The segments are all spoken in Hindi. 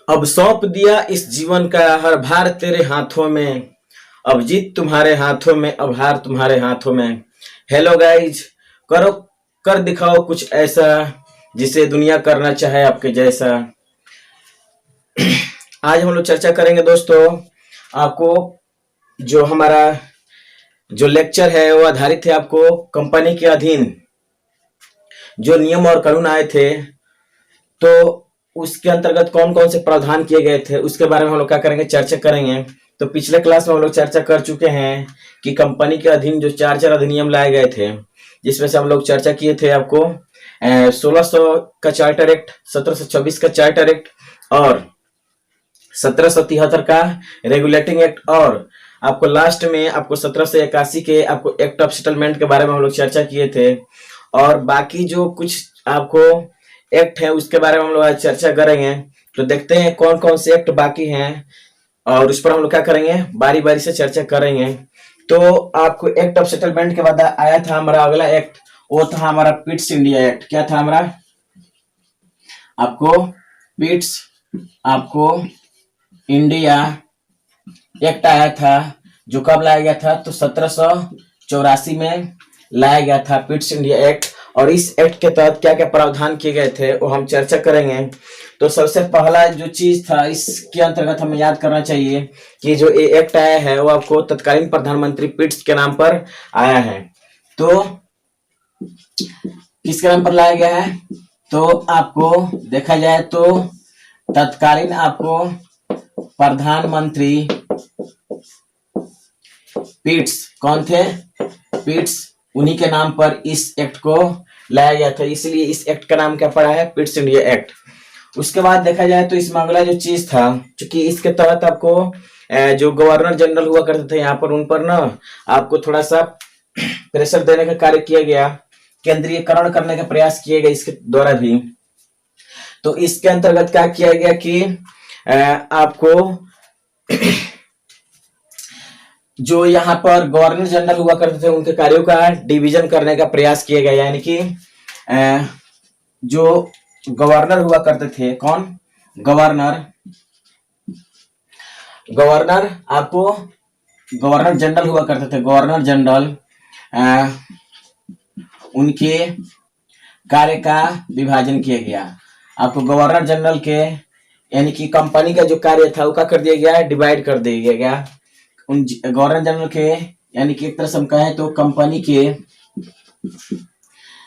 अब सौंप दिया इस जीवन का हर भार तेरे हाथों में। अब जीत तुम्हारे हाथों में, अब हार तुम्हारे हाथों में। हेलो गाइज, करो कर दिखाओ कुछ ऐसा जिसे दुनिया करना चाहे आपके जैसा। आज हम लोग चर्चा करेंगे दोस्तों, आपको जो हमारा जो लेक्चर है वो आधारित है आपको कंपनी के अधीन जो नियम और कानून आए थे, तो उसके अंतर्गत कौन कौन से प्रावधान किए गए थे उसके बारे में हम लोग क्या करेंगे, चर्चा करेंगे। तो पिछले क्लास में हम लोग चर्चा कर चुके हैं कि कंपनी के अधीन जो चार चार अधिनियम लाए गए थे, जिसमें से हम लोग चर्चा किए थे आपको 1600 का चार्टर एक्ट, 1726 का चार्टर एक्ट और 1773 का रेगुलेटिंग एक्ट, और आपको लास्ट में आपको 1781 के आपको एक्ट ऑफ सेटलमेंट के बारे में हम लोग चर्चा किए थे। और बाकी जो कुछ आपको एक्ट है उसके बारे में हम लोग आज चर्चा करेंगे। तो देखते हैं कौन कौन से एक्ट बाकी हैं और उस पर हम लोग क्या करेंगे, बारी बारी से चर्चा करेंगे। तो आपको एक्ट ऑफ सेटलमेंट के बाद आया था हमारा अगला एक्ट, वो था हमारा पिट्स इंडिया एक्ट। क्या था हमारा, आपको पिट्स आपको इंडिया एक्ट आया था, जो कब लाया गया था, तो 1784 में लाया गया था पिट्स इंडिया एक्ट। और इस एक्ट के तहत क्या क्या प्रावधान किए गए थे वो हम चर्चा करेंगे। तो सबसे पहला जो चीज था इसके अंतर्गत हमें याद करना चाहिए कि जो ये एक्ट आया है वो आपको तत्कालीन प्रधानमंत्री पिट्स के नाम पर आया है। तो किसके नाम पर लाया गया है, तो आपको देखा जाए तो तत्कालीन आपको प्रधानमंत्री पिट्स कौन थे, पिट्स, उन्हीं के नाम पर इस एक्ट को लाया गया था, इसलिए इस एक्ट का नाम क्या पड़ा है, पिट्स इंडिया एक्ट। उसके बाद देखा जाए तो इसमें अगला जो चीज था, क्योंकि इसके तहत आपको जो गवर्नर जनरल हुआ करते थे यहाँ पर, उन पर ना आपको थोड़ा सा प्रेशर देने का कार्य किया गया, केंद्रीयकरण करने का प्रयास किए गए इसके द्वारा भी। तो इसके अंतर्गत क्या किया गया कि आपको जो यहाँ पर गवर्नर जनरल हुआ करते थे उनके कार्यों का डिवीजन करने का प्रयास किया गया, यानी कि जो गवर्नर हुआ करते थे, कौन, गवर्नर, गवर्नर आपको गवर्नर जनरल हुआ करते थे, गवर्नर जनरल, उनके कार्य का विभाजन किया गया। आपको गवर्नर जनरल के यानी कि कंपनी का जो कार्य था वो क्या कर दिया गया, डिवाइड कर दिया गया। उन गवर्नर जनरल के यानी कि एक तरह से हम कहें तो कंपनी के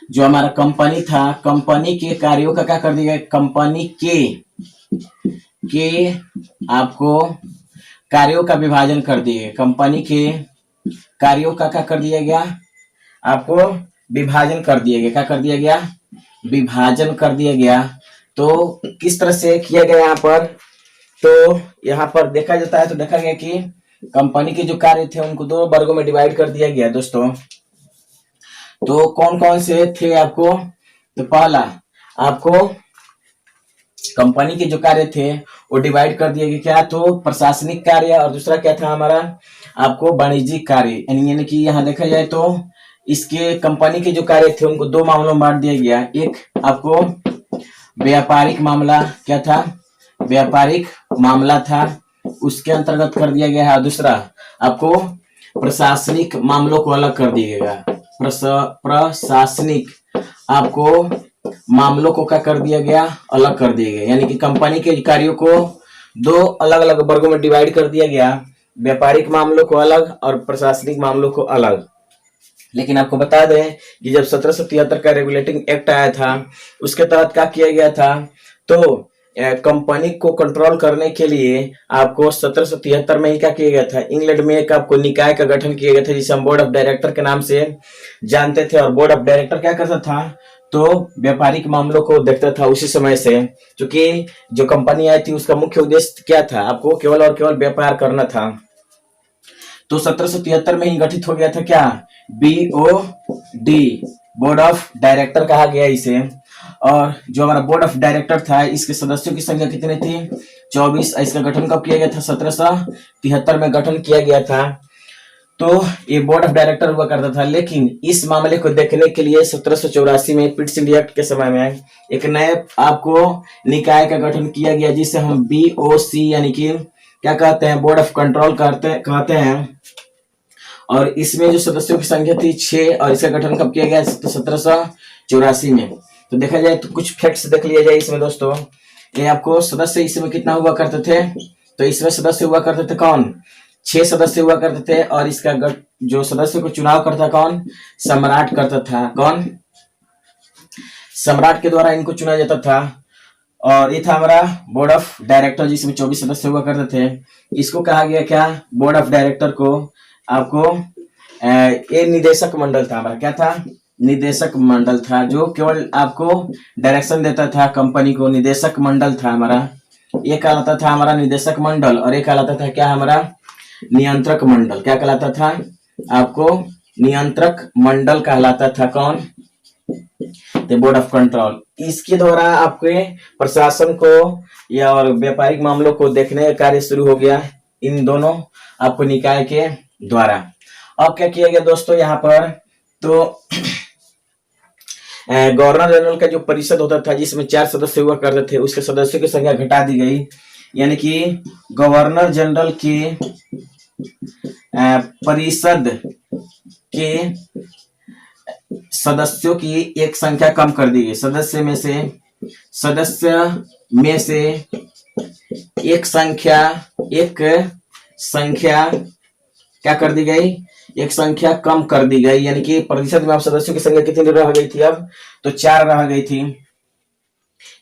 जो हमारा कंपनी था, कंपनी के कार्यों का क्या कर दिया गया, कंपनी के आपको कार्यों का विभाजन कर दिया गया, कंपनी के कार्यों का क्या कर दिया गया, आपको विभाजन कर दिया गया, क्या कर दिया गया, विभाजन कर दिया गया। तो किस तरह से किया गया यहाँ पर, तो यहाँ पर देखा जाता है तो देखा गया कि कंपनी के जो कार्य थे उनको दो वर्गों में डिवाइड कर दिया गया दोस्तों। तो कौन कौन से थे आपको, तो पहला आपको कंपनी के जो कार्य थे वो डिवाइड कर दिए गए, क्या, तो प्रशासनिक कार्य, और दूसरा क्या था हमारा आपको वाणिज्यिक कार्य। यानी कि यहाँ देखा जाए तो इसके कंपनी के जो कार्य थे उनको दो मामलों में बांट दिया गया। एक आपको व्यापारिक मामला, क्या था, व्यापारिक मामला था, उसके अंतर्गत कर दिया गया है। दूसरा आपको प्रशासनिक मामलों को अलग कर दिया गया, प्रशासनिक आपको मामलों को क्या कर दिया गया, अलग कर दिया गया। यानी कि कंपनी के कार्यों को दो अलग अलग वर्गों में डिवाइड कर दिया गया, व्यापारिक मामलों को अलग और प्रशासनिक मामलों को अलग। लेकिन आपको बता दें कि जब 1773 का रेगुलेटिंग एक्ट आया था उसके तहत क्या किया गया था, तो कंपनी को कंट्रोल करने के लिए आपको 1773 में ही क्या किया गया था, इंग्लैंड में एक आपको निकाय का गठन किया गया था जिसे हम बोर्ड ऑफ डायरेक्टर के नाम से जानते थे। और बोर्ड ऑफ डायरेक्टर क्या करता था, तो व्यापारिक मामलों को देखता था उसी समय से, क्योंकि जो कंपनी आई थी उसका मुख्य उद्देश्य क्या था, आपको केवल और केवल व्यापार करना था। तो 1773 में ही गठित हो गया था क्या, BOD, बोर्ड ऑफ डायरेक्टर कहा गया इसे। और जो हमारा बोर्ड ऑफ डायरेक्टर था इसके सदस्यों की संख्या कितनी थी, 24। इसका गठन कब किया गया था, 1773 में गठन किया गया था। तो ये बोर्ड ऑफ डायरेक्टर हुआ करता था, लेकिन इस मामले को देखने के लिए 1784 में पिट्स इंडिया एक्ट के समय में एक नए आपको निकाय का गठन किया गया, जिसे हम BOC यानी कि क्या कहते हैं, बोर्ड ऑफ कंट्रोल कहते हैं। और इसमें जो सदस्यों की संख्या थी 6, और इसका गठन कब किया गया, 1784 में। तो देखा जाए तो कुछ फैक्ट्स देख लिया जाए इसमें दोस्तों। ये आपको सदस्य इसमें कितना हुआ करते थे, तो इसमें सदस्य हुआ करते थे कौन, 6 सदस्य हुआ करते थे। और इसका जो सदस्य को चुनाव करता कौन, सम्राट करता था। कौन, सम्राट के द्वारा इनको चुना जाता था। और ये था हमारा बोर्ड ऑफ डायरेक्टर, जिसमें 24 सदस्य हुआ करते थे। इसको कहा गया क्या, बोर्ड ऑफ डायरेक्टर को आपको ये निदेशक मंडल था हमारा, क्या था, निदेशक मंडल था, जो केवल आपको डायरेक्शन देता था कंपनी को। निदेशक मंडल था हमारा, ये कहलाता था हमारा निदेशक मंडल। और ये कहलाता था क्या, हमारा नियंत्रक मंडल। क्या कहलाता था आपको, नियंत्रक मंडल कहलाता था। कौन, द बोर्ड ऑफ कंट्रोल। इसके द्वारा आपके प्रशासन को या और व्यापारिक मामलों को देखने का कार्य शुरू हो गया इन दोनों आपको निकाय के द्वारा। अब क्या किया गया दोस्तों यहाँ पर, तो गवर्नर जनरल का जो परिषद होता था, जिसमें 4 सदस्य हुआ करते थे, उसके सदस्यों की संख्या घटा दी गई। यानी कि गवर्नर जनरल की परिषद के सदस्यों की एक संख्या कम कर दी गई। सदस्य में से एक संख्या क्या कर दी गई, एक संख्या कम कर दी गई। यानी कि परिषद में आप सदस्यों की संख्या कितनी रह गई थी, अब तो 4 रह गई थी।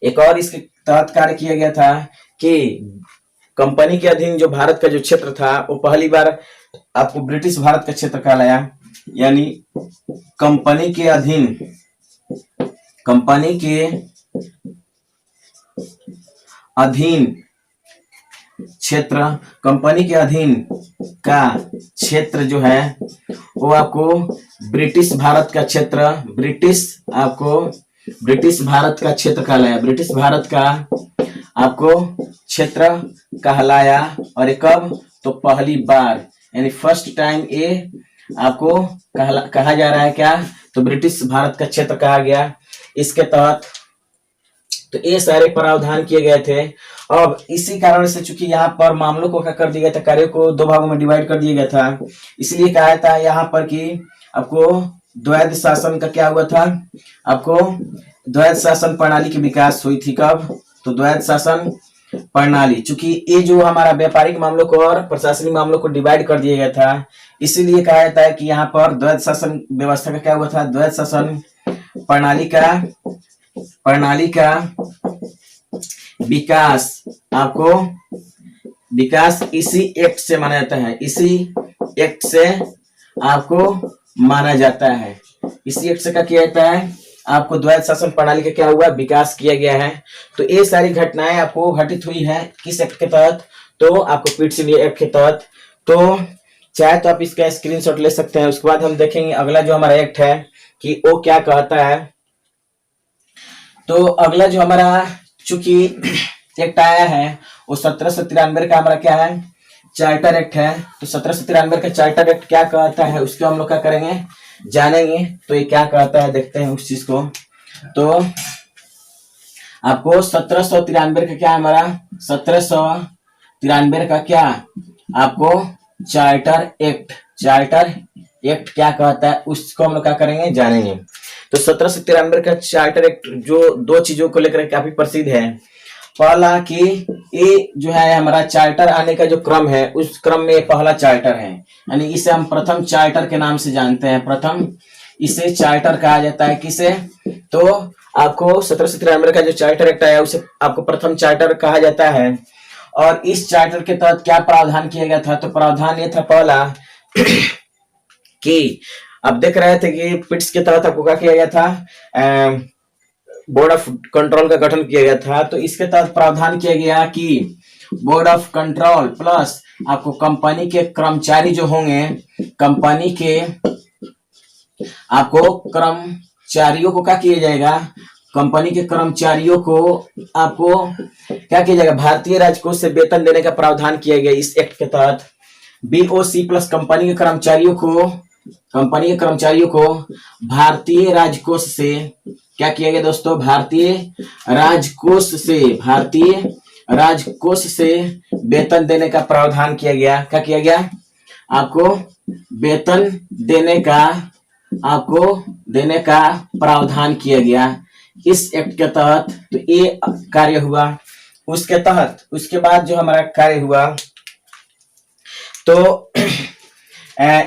एक और इसके तहत कार्य किया गया था कि कंपनी के अधीन जो भारत का जो क्षेत्र था, वो पहली बार आपको ब्रिटिश भारत का क्षेत्र कहलाया। यानी कंपनी के अधीन क्षेत्र, कंपनी के अधीन का क्षेत्र जो है वो आपको ब्रिटिश भारत का क्षेत्र, ब्रिटिश भारत का क्षेत्र कहलाया। ब्रिटिश भारत का आपको क्षेत्र कहलाया। और ये कब, तो पहली बार, यानी फर्स्ट टाइम ये आपको कहा जा रहा है क्या, तो ब्रिटिश भारत का क्षेत्र कहा गया। इसके तहत तो ये सारे प्रावधान किए गए थे। अब इसी कारण से चूंकि यहाँ पर मामलों को क्या कर दिया गया था, कार्यों को 2 भागों में डिवाइड कर दिया गया था, इसलिए कहा था यहाँ पर कि आपको द्वैध शासन का क्या हुआ था, आपको द्वैध शासन प्रणाली की विकास हुई थी। कब, तो द्वैध शासन प्रणाली, चूंकि ये जो हमारा व्यापारिक मामलों को और प्रशासनिक मामलों को डिवाइड कर दिया गया था, इसीलिए कहा जाता है कि यहाँ पर द्वैध शासन व्यवस्था का क्या हुआ था, द्वैध शासन प्रणाली का विकास, आपको विकास इसी एक्ट से माना जाता है। इसी एक्ट से आपको माना जाता है। इसी एक्ट से क्या किया जाता है, आपको द्वैध शासन प्रणाली का क्या हुआ, विकास किया गया है। तो ये सारी घटनाएं आपको घटित हुई है किस एक्ट के तहत, तो आपको पिट्स इंडिया एक्ट के तहत। तो चाहे तो आप इसका स्क्रीनशॉट ले सकते हैं। उसके बाद हम देखेंगे अगला जो हमारा एक्ट है कि वो क्या कहता है। तो अगला जो हमारा चूंकि एक्ट आया है वो 1793 का हमारा क्या है, चार्टर एक्ट है। तो 1793 का चार्टर एक्ट क्या कहता है, उसको हम लोग क्या करेंगे, जानेंगे। तो ये क्या कहता है देखते हैं उस चीज को। तो आपको 1793 का क्या है, हमारा 1793 का क्या, आपको चार्टर एक्ट क्या कहता है, उसको हम लोग क्या करेंगे, जानेंगे। तो 1793 का चार्टर एक्ट जो 2 चीजों को लेकर काफी प्रसिद्ध है। पहला कि ये जो है हमारा चार्टर आने का जो क्रम है, उस क्रम में पहला चार्टर है, यानी इसे हम प्रथम चार्टर के नाम से जानते हैं। प्रथम इसे चार्टर कहा जाता है। किसे, तो आपको 1793 का जो चार्टर एक्ट आया उसे आपको प्रथम चार्टर कहा जाता है। और इस चार्टर के तहत क्या प्रावधान किया गया था, तो प्रावधान ये था पहला कि आप देख रहे थे कि पिट्स के तहत आपको क्या किया गया था, बोर्ड ऑफ कंट्रोल का गठन किया गया था। तो इसके तहत प्रावधान किया गया कि बोर्ड ऑफ कंट्रोल प्लस आपको कंपनी के कर्मचारी जो होंगे, कंपनी के आपको कर्मचारियों को क्या किया जाएगा, कंपनी के कर्मचारियों को आपको क्या किया जाएगा, भारतीय राजकोष से वेतन देने का प्रावधान किया गया इस एक्ट के तहत। BOC प्लस कंपनी के कर्मचारियों को भारतीय राजकोष से क्या किया गया दोस्तों, भारतीय राजकोष से वेतन देने का प्रावधान किया गया। क्या किया गया, आपको वेतन देने का प्रावधान किया गया इस एक्ट के तहत। तो ये कार्य हुआ। उसके उसके बाद जो हमारा कार्य हुआ, तो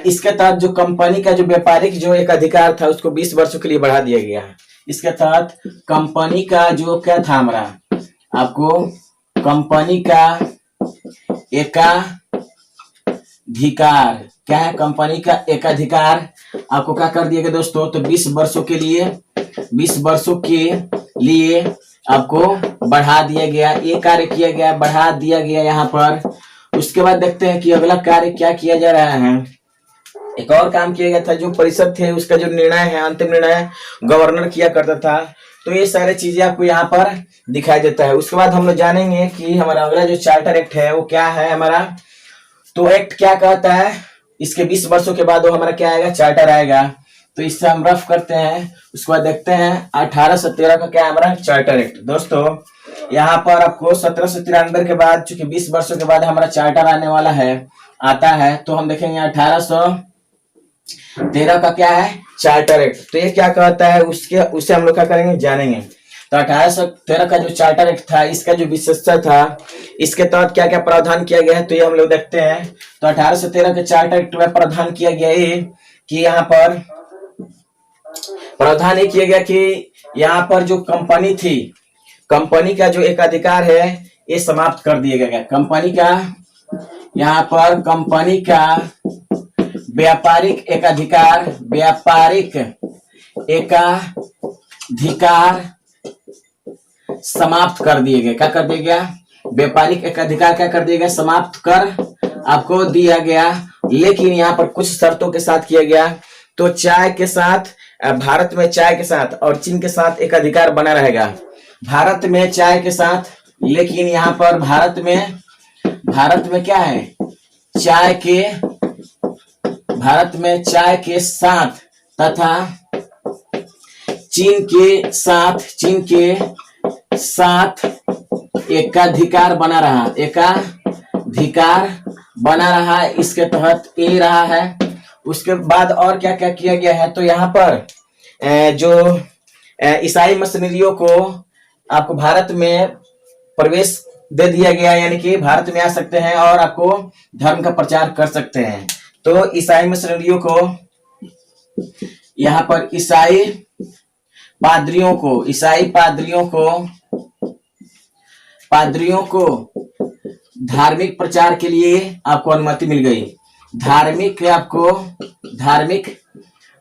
इसके तहत जो कंपनी का जो व्यापारिक जो एक अधिकार था उसको 20 वर्षों के लिए बढ़ा दिया गया। इसके तहत कंपनी का जो क्या था हमारा, आपको कंपनी का एकाधिकार, क्या है, कंपनी का एकाधिकार आपको क्या कर दिया गया दोस्तों, तो 20 वर्षों के लिए आपको बढ़ा दिया गया। ये कार्य किया गया, बढ़ा दिया गया यहाँ पर। उसके बाद देखते हैं कि अगला कार्य क्या किया जा रहा है। एक और काम किया गया था, जो परिषद थे उसका जो निर्णय है, अंतिम निर्णय गवर्नर किया करता था। तो ये सारी चीजें आपको यहाँ पर दिखाई देता है। उसके बाद हम लोग जानेंगे कि हमारा अगला जो चार्टर एक्ट है वो क्या है हमारा। तो एक्ट क्या कहता है, इसके 20 वर्षों के बाद वो हमारा क्या आएगा, चार्टर आएगा। तो इससे हम रफ करते हैं। उसके बाद देखते हैं 1813 का क्या हमारा चार्टर एक्ट। दोस्तों यहाँ पर आपको 1793 के बाद, चूंकि 20 वर्षों के बाद हमारा चार्टर आने वाला है, आता है, तो हम देखेंगे 1813 का क्या है, चार्टर एक्ट। तो ये क्या कहता है, उसे हम लोग क्या करेंगे, जानेंगे। तो 1813 का जो चार्टर एक्ट था, इसका जो विशेषता था, इसके तहत क्या क्या प्रावधान किया गया है, तो ये हम लोग देखते हैं। तो 1813 के चार्टर एक्ट में प्रावधान किया गया है कि यहाँ पर प्रावधान ये किया गया कि यहाँ पर जो कंपनी थी, कंपनी का जो एक अधिकार है ये समाप्त कर दिया गया। कंपनी का, यहाँ पर कंपनी का व्यापारिक एकाधिकार समाप्त कर दिए गए। क्या कर दिया गया, व्यापारिक एकाधिकार क्या कर दिया गया, समाप्त कर आपको दिया गया। लेकिन यहाँ पर कुछ शर्तों के साथ किया गया। तो चाय के साथ, भारत में चाय के साथ और चीन के साथ एक अधिकार बना रहेगा। भारत में चाय के साथ, लेकिन यहाँ पर भारत में क्या है, भारत में चाय के साथ तथा चीन के साथ एकाधिकार बना रहा, इसके तहत ये रहा है। उसके बाद और क्या क्या किया गया है, तो यहाँ पर जो ईसाई मिशनरियों को आपको भारत में प्रवेश दे दिया गया, यानी कि भारत में आ सकते हैं और आपको धर्म का प्रचार कर सकते हैं। तो ईसाई मिशनरियों को, यहाँ पर ईसाई पादरियों को धार्मिक प्रचार के लिए आपको अनुमति मिल गई। धार्मिक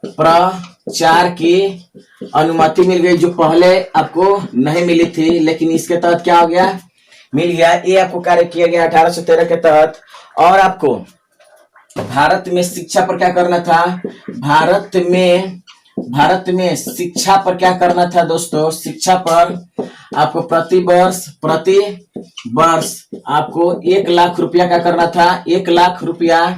प्रचार की अनुमति मिल गई, जो पहले आपको नहीं मिली थी, लेकिन इसके तहत क्या हो गया, मिल गया। ये आपको कार्य किया गया 1813 के तहत। और आपको भारत में शिक्षा पर क्या करना था, भारत में शिक्षा पर क्या करना था दोस्तों, शिक्षा पर आपको प्रति वर्ष आपको 1 लाख रुपया क्या करना था, 1 लाख रुपया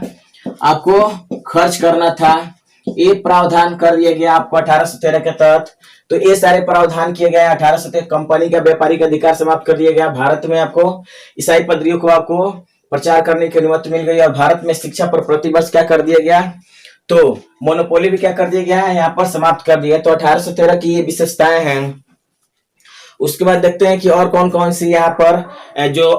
आपको खर्च करना था। ये प्रावधान कर दिया गया आपको 1813 के तहत। तो ये सारे प्रावधान किए गए 1813। कंपनी का व्यापारिक अधिकार समाप्त कर दिया गया। भारत में आपको ईसाई पादरियों को आपको प्रचार करने की अनुमति मिल गई। और भारत में शिक्षा पर प्रतिवर्ष क्या कर दिया गया, तो मोनोपोली भी क्या कर दिया गया है, यहाँ पर समाप्त कर दिया। तो 1813 की ये विशेषताएं हैं। उसके बाद देखते हैं कि और कौन कौन सी यहाँ पर जो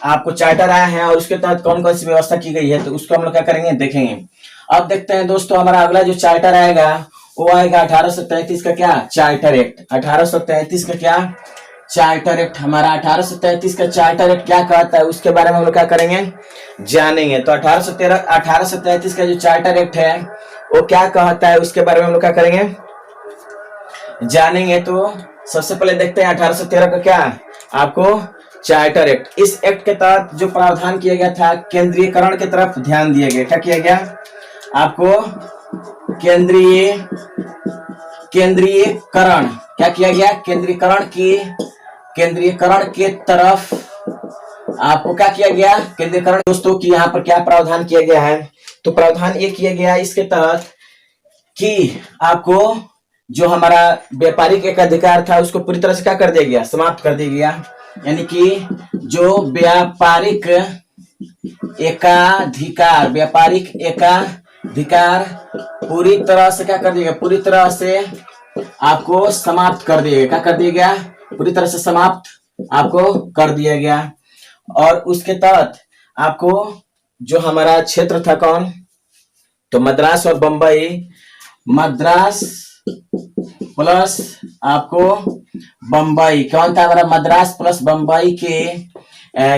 आपको चार्टर आया है और उसके तहत कौन कौन सी व्यवस्था की गई है, तो उसको हम लोग क्या करेंगे, देखेंगे। अब देखते हैं दोस्तों, हमारा अगला जो चार्टर आएगा वो आएगा 1833 का क्या, चार्टर एक्ट। 1833 का क्या, चार्टर एक्ट। हमारा 1833 का चार्टर एक्ट क्या कहता है, उसके बारे में हम लोग क्या करेंगे, जानेंगे। तो 1833 का जो चार्टर एक्ट है वो क्या कहता है, उसके बारे में हम लोग क्या करेंगे, जानेंगे। तो सबसे पहले देखते हैं 1813 का क्या आपको चार्टर एक्ट। इस एक्ट के तहत जो प्रावधान किया गया था, केंद्रीयकरण की तरफ ध्यान दिया गया। क्या किया गया, आपको केंद्रीयकरण, क्या किया गया, केंद्रीयकरण की तरफ आपको क्या किया गया केंद्रीकरण दोस्तों कि यहाँ पर क्या प्रावधान किया गया है। तो प्रावधान ये किया गया इसके तहत कि आपको जो हमारा व्यापारिक एक अधिकार था उसको पूरी तरह से क्या कर दिया गया, समाप्त कर दिया गया। यानी कि जो व्यापारिक एकाधिकार पूरी तरह से क्या कर दिया गया, पूरी तरह से आपको समाप्त कर दिया गया। क्या कर दिया गया, पूरी तरह से समाप्त आपको कर दिया गया। और उसके तहत आपको जो हमारा क्षेत्र था कौन, तो मद्रास और बंबई, मद्रास प्लस आपको बंबई, कौन था हमारा मद्रास प्लस बंबई के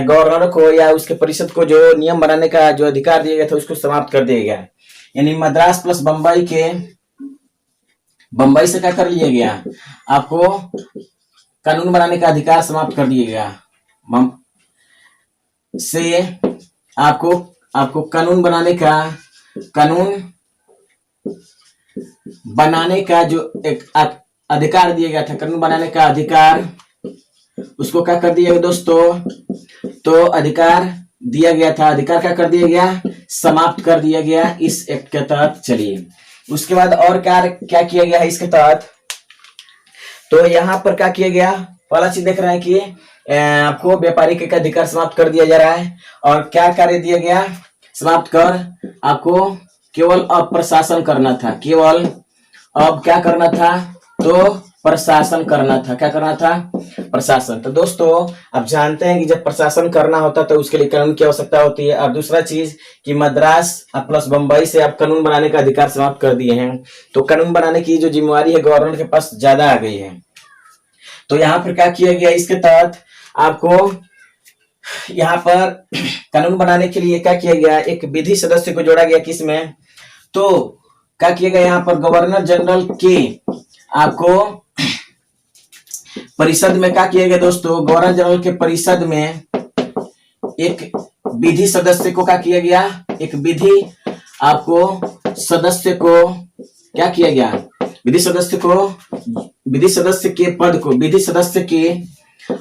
गवर्नर को या उसके परिषद को जो नियम बनाने का जो अधिकार दिया गया था उसको समाप्त कर दिया गया। यानी मद्रास प्लस बंबई के, बंबई से क्या कर लिया गया, आपको कानून बनाने का अधिकार समाप्त कर दिया गया। से आपको कानून बनाने का जो एक अधिकार दिया गया था, कानून बनाने का अधिकार, उसको क्या कर दिया गया दोस्तों, तो अधिकार दिया गया था, अधिकार क्या कर दिया गया, समाप्त कर दिया गया इस एक्ट के तहत। चलिए उसके बाद और क्या किया गया है इसके तहत। तो यहाँ पर क्या किया गया, पहला चीज देख रहे हैं कि आपको व्यापारिक का अधिकार समाप्त कर दिया जा रहा है। और क्या कार्य दिया गया, समाप्त कर आपको केवल अब प्रशासन करना था, केवल अब क्या करना था, तो प्रशासन करना था। क्या करना था, प्रशासन। तो दोस्तों आप जानते हैं कि जब प्रशासन करना होता तो उसके लिए कानून की आवश्यकता होती है। और दूसरा चीज कि मद्रास प्लस बंबई से आप कानून बनाने का अधिकार समाप्त कर दिए हैं, तो कानून बनाने की जो जिम्मेवारी है गवर्नर के पास ज्यादा आ गई है। तो यहाँ पर क्या किया गया, इसके तहत आपको यहाँ पर कानून बनाने के लिए क्या किया गया, एक विधि सदस्य को जोड़ा गया। किसमें, तो क्या किया गया, यहाँ पर गवर्नर जनरल के आपको परिषद में क्या किया गया दोस्तों, गवर्नर जनरल के परिषद में एक विधि सदस्य को क्या किया गया, एक विधि आपको सदस्य को क्या किया गया, विधि सदस्य के पद को, विधि सदस्य के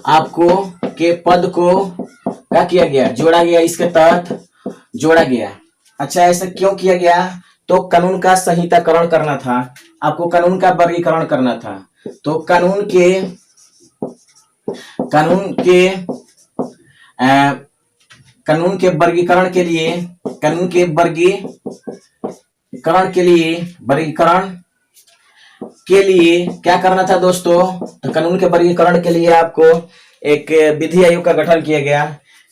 आपको के पद को क्या किया गया, जोड़ा गया, इसके तहत जोड़ा गया। अच्छा ऐसा क्यों किया गया, तो कानून का संहिताकरण करना था, आपको कानून का वर्गीकरण करना था। तो कानून के वर्गीकरण के लिए क्या करना था दोस्तों, तो कानून के वर्गीकरण के लिए आपको एक विधि आयोग का गठन किया गया।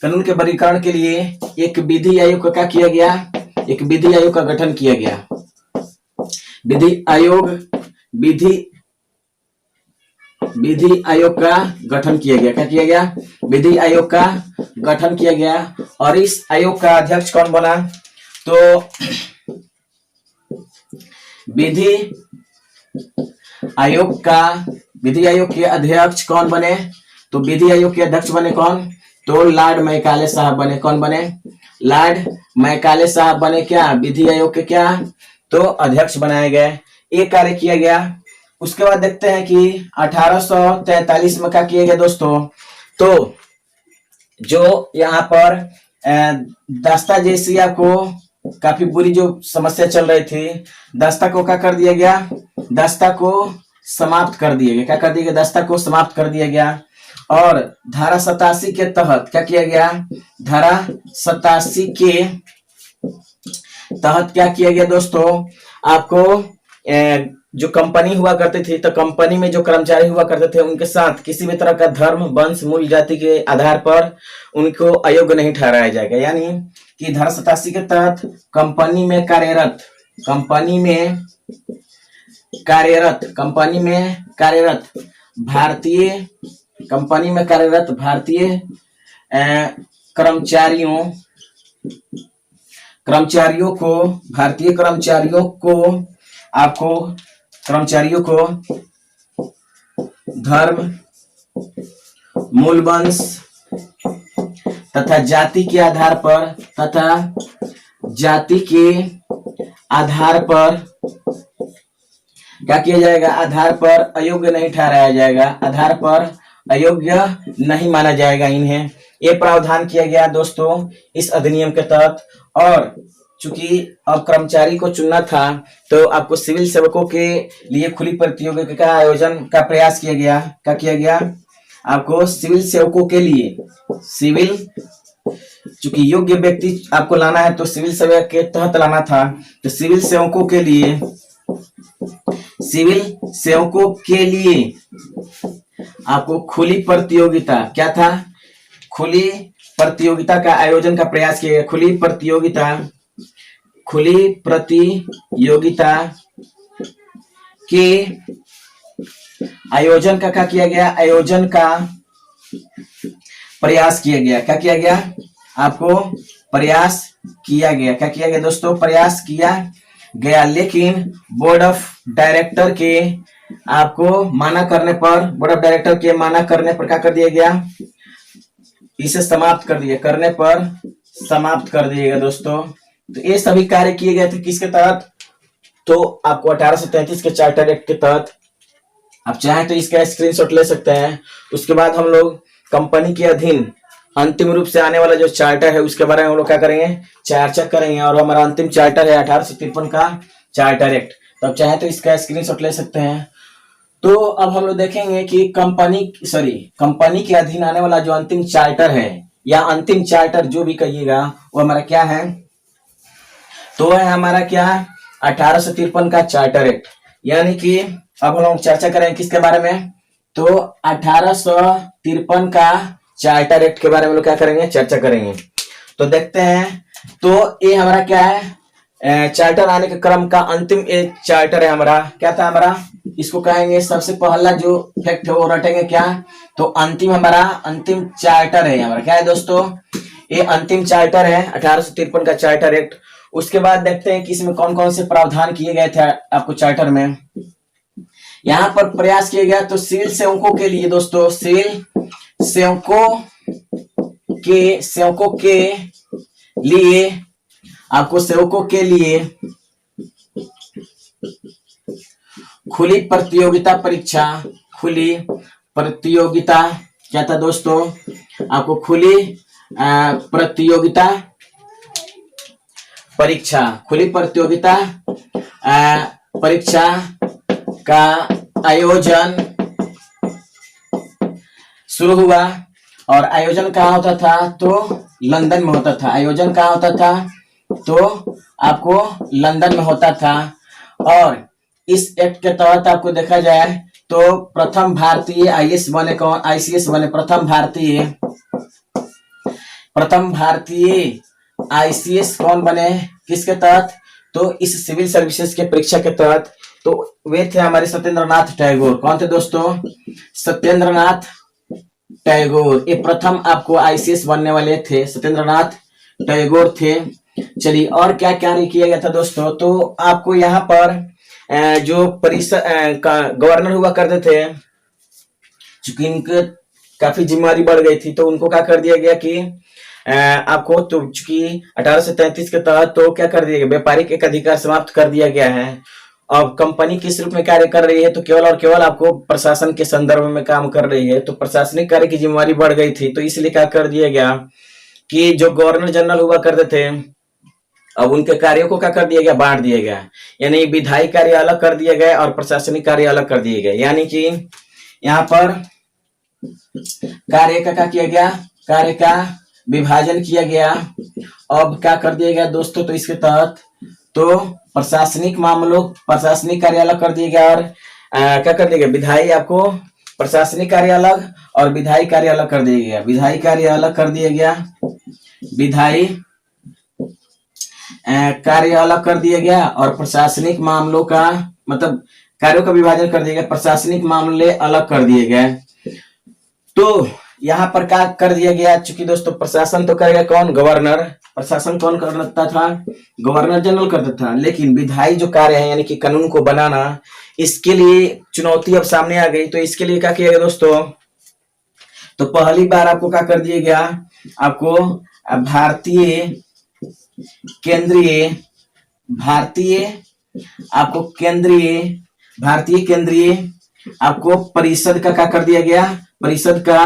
कानून के वर्गीकरण के लिए एक विधि आयोग का क्या किया गया, एक विधि आयोग का गठन किया गया। विधि आयोग का गठन किया गया। क्या किया गया, विधि आयोग का गठन किया गया। और इस आयोग का अध्यक्ष कौन बना, तो विधि आयोग के अध्यक्ष कौन बने, तो विधि आयोग के अध्यक्ष बने कौन, तो लॉर्ड मैकाले साहब बने। कौन बने, लॉर्ड मैकाले साहब बने क्या, विधि आयोग के क्या, तो अध्यक्ष बनाए गए। एक कार्य किया गया। उसके बाद देखते हैं कि 1843 में क्या किया गया दोस्तों, तो जो यहाँ पर दस्ता जैसी आपको काफी बुरी जो समस्या चल रही थी, दस्ता को क्या कर दिया गया, दस्ता को समाप्त कर दिया गया। क्या कर दिया गया, दस्ता को समाप्त कर दिया गया। और धारा 87 के तहत क्या किया गया, धारा 87 के तहत क्या किया गया दोस्तों, आपको जो कंपनी हुआ करती थी, तो कंपनी में जो कर्मचारी हुआ करते थे उनके साथ किसी भी तरह का धर्म, वंश, मूल, जाति के आधार पर उनको अयोग्य नहीं ठहराया जाएगा। यानी कि धारा 87 के तहत कंपनी में कार्यरत भारतीय कर्मचारियों को धर्म, मूल वंश तथा जाति के आधार पर क्या किया जाएगा, आधार पर अयोग्य नहीं ठहराया जाएगा, आधार पर अयोग्य नहीं माना जाएगा इन्हें। ये प्रावधान किया गया दोस्तों इस अधिनियम के तहत। और चूंकि अब कर्मचारी को चुनना था तो आपको सिविल सेवकों के लिए खुली प्रतियोगिता का आयोजन का प्रयास किया गया। क्या किया गया? आपको सिविल सेवकों के लिए, सिविल चूंकि योग्य व्यक्ति आपको लाना है तो सिविल सेवा के तहत लाना था, तो सिविल सेवकों के लिए, सिविल सेवकों के लिए आपको खुली प्रतियोगिता, क्या था? खुली प्रतियोगिता का आयोजन का प्रयास किया गया। खुली प्रतियोगिता के आयोजन का क्या किया गया? आयोजन का प्रयास किया गया। क्या किया गया? आपको प्रयास किया गया। क्या किया गया दोस्तों? प्रयास किया गया। लेकिन बोर्ड ऑफ डायरेक्टर के आपको माना करने पर, बोर्ड ऑफ डायरेक्टर के माना करने पर क्या कर दिया गया? इसे समाप्त कर दिया, करने पर समाप्त कर दिएगा दोस्तों। तो ये सभी कार्य किए गए थे किसके तहत? तो आपको 1833 के चार्टर एक्ट के तहत। आप चाहें तो इसका स्क्रीनशॉट ले सकते हैं। उसके बाद हम लोग कंपनी के अधीन अंतिम रूप से आने वाला जो चार्टर है उसके बारे में हम लोग क्या करेंगे? चर्चा करेंगे। और हमारा अंतिम चार्टर है 1853 का चार्टर एक्ट। तो आप चाहें तो इसका स्क्रीनशॉट ले सकते हैं। तो अब हम लोग देखेंगे कि कंपनी के अधीन आने वाला जो अंतिम चार्टर है या अंतिम चार्टर जो भी कहिएगा वो हमारा क्या है? तो है हमारा क्या? 1853 का चार्टर एक्ट। यानी कि अब हम लोग चर्चा करेंगे किसके बारे में? तो 1853 का चार्टर एक्ट के बारे में लोग क्या करेंगे? चर्चा करेंगे। तो देखते हैं। तो ये हमारा क्या है? चार्टर आने के क्रम का अंतिम एक चार्टर है हमारा। क्या था हमारा? इसको कहेंगे सबसे पहला जो फैक्ट है वो रटेंगे क्या? तो अंतिम हमारा अंतिम चार्टर है हमारा। क्या है दोस्तों? ये अंतिम चार्टर है 1853 का चार्टर एक्ट। उसके बाद देखते हैं कि इसमें कौन कौन से प्रावधान किए गए थे आपको चार्टर में। यहाँ पर प्रयास किया गया तो सिविल सेवकों के लिए दोस्तों, सिविल सेवकों के लिए आपको सेवकों के लिए खुली प्रतियोगिता परीक्षा, खुली प्रतियोगिता क्या था दोस्तों? आपको खुली प्रतियोगिता परीक्षा, खुली प्रतियोगिता परीक्षा का आयोजन शुरू हुआ। और आयोजन कहाँ होता था? तो लंदन में होता था। आयोजन कहाँ होता था? तो आपको लंदन में होता था। और इस एक्ट के तहत आपको देखा जाए तो प्रथम भारतीय आईएएस बने कौन? आईसीएस बने प्रथम भारतीय आईसीएस कौन बने? किसके तहत? तो इस सिविल सर्विसेज के परीक्षा के तहत। तो वे थे हमारे सत्येंद्रनाथ टैगोर। कौन थे दोस्तों? सत्येंद्रनाथ टैगोर। ये प्रथम आपको आईसीएस बनने वाले थे, सत्येंद्रनाथ टैगोर थे। चलिए और क्या कार्य किया गया था दोस्तों? तो आपको यहाँ पर जो परिषद गवर्नर हुआ करते थे, चूंकि इनके काफी जिम्मेदारी बढ़ गई थी तो उनको क्या कर दिया गया कि आपको तो चूंकि 1833 के तहत तो क्या कर दिया गया? व्यापारिक एक अधिकार समाप्त कर दिया गया है। अब कंपनी किस रूप में कार्य कर रही है? तो केवल और केवल आपको प्रशासन के संदर्भ में काम कर रही है। तो प्रशासनिक कार्य की जिम्मेदारी बढ़ गई थी तो इसलिए क्या कर दिया गया कि जो गवर्नर जनरल हुआ करते थे अब उनके कार्यों को क्या कर दिया गया? बांट दिया गया। यानी विधायी कार्य अलग कर दिए गए और प्रशासनिक कार्य अलग कर दिए गए। यानी कि यहाँ पर कार्य का क्या किया गया? कार्य का विभाजन किया गया। अब क्या कर दिया गया दोस्तों? तो इसके तहत तो प्रशासनिक कार्य अलग कर दिया गया और क्या कर दिया गया? विधायी आपको प्रशासनिक कार्य अलग और विधायी कार्य अलग कर दिया गया। विधायी कार्य अलग कर दिया गया, विधायी कार्य अलग कर दिया गया और प्रशासनिक मामलों का मतलब कार्यों का विभाजन कर दिया गया, प्रशासनिक मामले अलग कर दिए गए। तो यहाँ पर क्या कर दिया गया? चूंकि दोस्तों प्रशासन तो करेगा कौन? गवर्नर। प्रशासन कौन करता था? गवर्नर जनरल करता था। लेकिन विधायी जो कार्य है यानी कि कानून को बनाना, इसके लिए चुनौती अब सामने आ गई। तो इसके लिए क्या किया गया दोस्तों? तो पहली बार आपको क्या कर दिया गया? आपको भारतीय केंद्रीय आपको परिषद का क्या कर दिया गया? परिषद का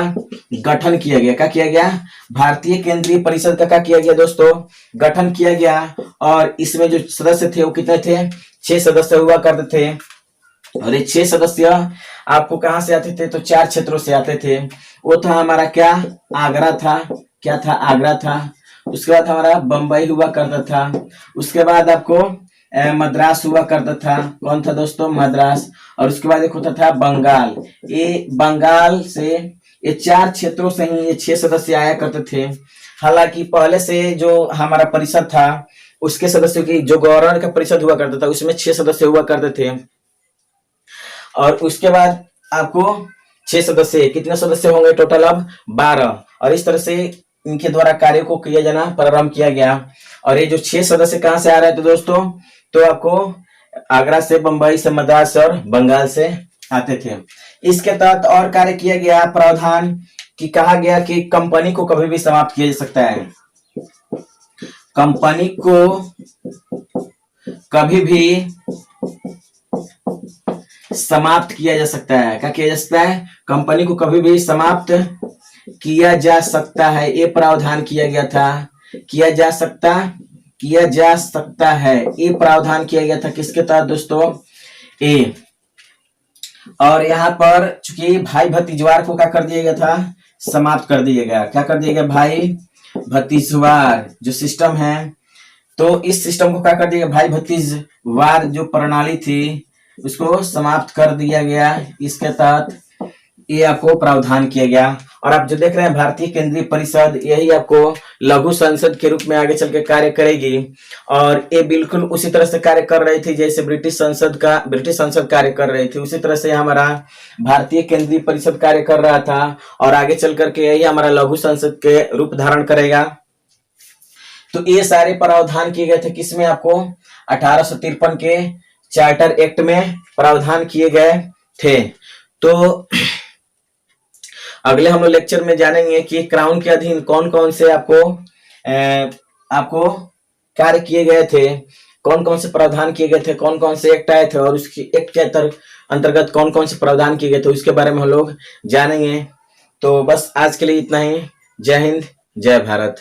गठन किया गया। क्या किया गया? भारतीय केंद्रीय परिषद का क्या किया गया दोस्तों? गठन किया गया। और इसमें जो सदस्य थे वो कितने थे? 6 सदस्य हुआ करते थे। और ये 6 सदस्य आपको कहां से आते थे? तो 4 क्षेत्रों से आते थे। वो था हमारा क्या? आगरा था। क्या था? आगरा था। उसके बाद हमारा बंबई हुआ करता था। उसके बाद आपको मद्रास हुआ करता था। कौन था दोस्तों? मद्रास। और उसके बाद एक होता था बंगाल। ये बंगाल से, ये 4 क्षेत्रों से ही ये 6 सदस्य आया करते थे। हालांकि पहले से जो हमारा परिषद था उसके सदस्यों की, जो गवर्नर का परिषद हुआ करता था उसमें 6 सदस्य हुआ करते थे। और उसके बाद आपको 6 सदस्य, कितने सदस्य होंगे टोटल? अब 12। और इस तरह से इनके द्वारा कार्य को किया जाना प्रारंभ किया गया। और ये जो 6 सदस्य कहां से आ रहे थे दोस्तों? तो आपको आगरा से, बंबई से, मद्रास और बंगाल से आते थे। इसके तहत और कार्य किया गया प्रावधान कि कहा गया कि कंपनी को कभी भी समाप्त किया जा सकता है। कंपनी को कभी भी समाप्त किया जा सकता है। क्या किया जा सकता है? कंपनी को कभी भी समाप्त किया जा सकता है। ये प्रावधान किया गया था। किया जा सकता है, ये प्रावधान किया गया था। किसके तहत दोस्तों? ए। और यहाँ पर चूंकि भाई भतीजवार को क्या कर दिया गया था? समाप्त कर दिया गया। क्या कर दिया गया? भाई भतीजवार जो सिस्टम है, तो इस सिस्टम को क्या कर दिया? भाई भतीजवार जो प्रणाली थी उसको समाप्त कर दिया गया। इसके तहत ये आपको प्रावधान किया गया। और आप जो देख रहे हैं भारतीय केंद्रीय परिषद, यही आपको लघु संसद के रूप में आगे चल के कार्य करेगी। और ये बिल्कुल उसी तरह से कार्य कर रही थी जैसे ब्रिटिश संसद कार्य कर रही थी। उसी तरह से हमारा भारतीय केंद्रीय परिषद कार्य कर रहा था। और आगे चल करके यही हमारा लघु संसद के रूप धारण करेगा। तो ये सारे प्रावधान किए गए थे किसमें? आपको 1853 के चार्टर एक्ट में प्रावधान किए गए थे। तो अगले हम लोग लेक्चर में जानेंगे कि क्राउन के अधीन कौन कौन से आपको कार्य किए गए थे, कौन कौन से प्रावधान किए गए थे, कौन कौन से एक्ट आए थे और उसकी एक्ट के अंतर्गत कौन कौन से प्रावधान किए गए थे, उसके बारे में हम लोग जानेंगे। तो बस आज के लिए इतना ही। जय हिंद, जय भारत।